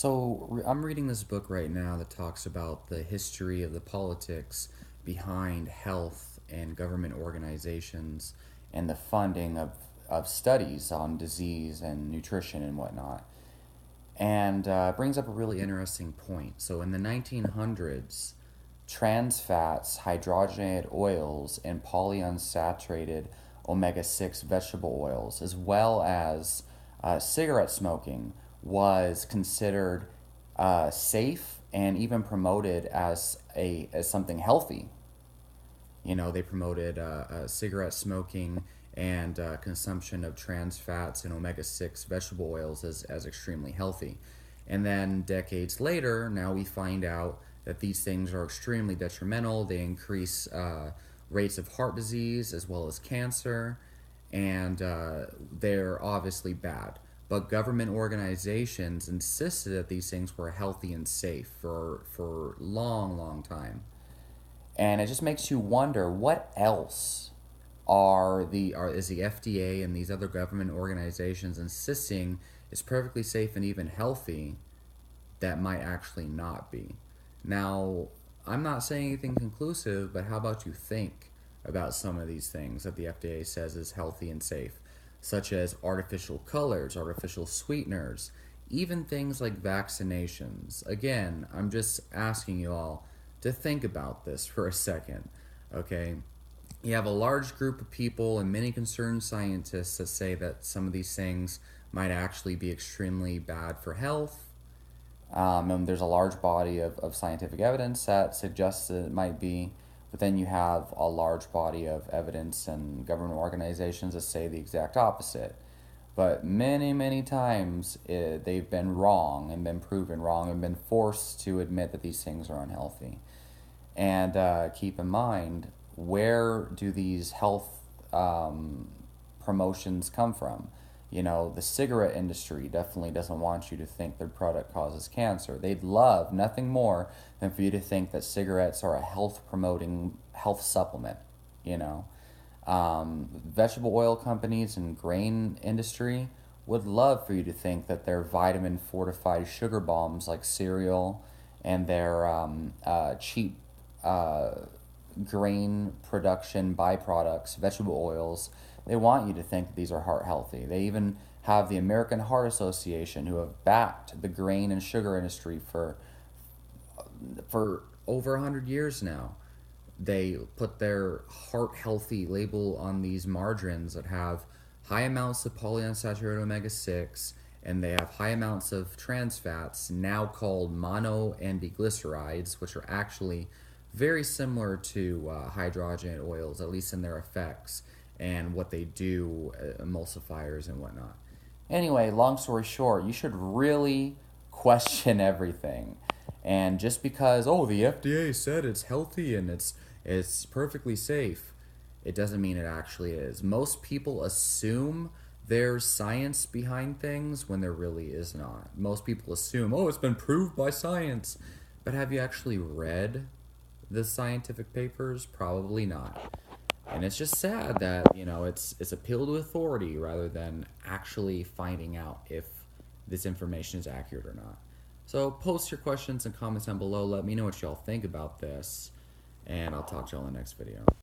I'm reading this book right now that talks about the history of the politics behind health and government organizations and the funding of studies on disease and nutrition and whatnot. And it brings up a really interesting point. So in the 1900s, trans fats, hydrogenated oils, and polyunsaturated omega 6 vegetable oils, as well as cigarette smoking, was considered safe and even promoted as something healthy. You know, they promoted cigarette smoking and consumption of trans fats and omega 6 vegetable oils as extremely healthy. And then decades later, now we find out that these things are extremely detrimental. They increase rates of heart disease as well as cancer, and they're obviously bad. But government organizations insisted that these things were healthy and safe for long, long time. And it just makes you wonder what else is the FDA and these other government organizations insisting is perfectly safe and even healthy that might actually not be. Now, I'm not saying anything conclusive, but how about you think about some of these things that the FDA says is healthy and safe, such as artificial colors, artificial sweeteners, even things like vaccinations. Again, I'm just asking you all to think about this for a second, okay? You have a large group of people and many concerned scientists that say that some of these things might actually be extremely bad for health. And there's a large body of scientific evidence that suggests that it might be, but then you have a large body of evidence and government organizations that say the exact opposite. But many, many times they've been wrong and been proven wrong and been forced to admit that these things are unhealthy. And keep in mind, where do these health promotions come from? You know, the cigarette industry definitely doesn't want you to think their product causes cancer. They'd love nothing more than for you to think that cigarettes are a health promoting health supplement, you know. Vegetable oil companies and grain industry would love for you to think that their vitamin fortified sugar bombs like cereal and their cheap grain production byproducts, vegetable oils, they want you to think that these are heart healthy. They even have the American Heart Association who have backed the grain and sugar industry for over 100 years now. They put their heart healthy label on these margarines that have high amounts of polyunsaturated omega 6, and they have high amounts of trans fats, now called mono and diglycerides, which are actually very similar to hydrogenated oils, at least in their effects and what they do, emulsifiers and whatnot. Anyway, long story short, you should really question everything. And just because, oh, the FDA said it's healthy and it's perfectly safe, it doesn't mean it actually is. Most people assume there's science behind things when there really is not. Most people assume, oh, it's been proved by science. But have you actually read the scientific papers? Probably not. And it's just sad that, you know, it's appeal to authority rather than actually finding out if this information is accurate or not. So post your questions and comments down below. Let me know what y'all think about this, and I'll talk to y'all in the next video.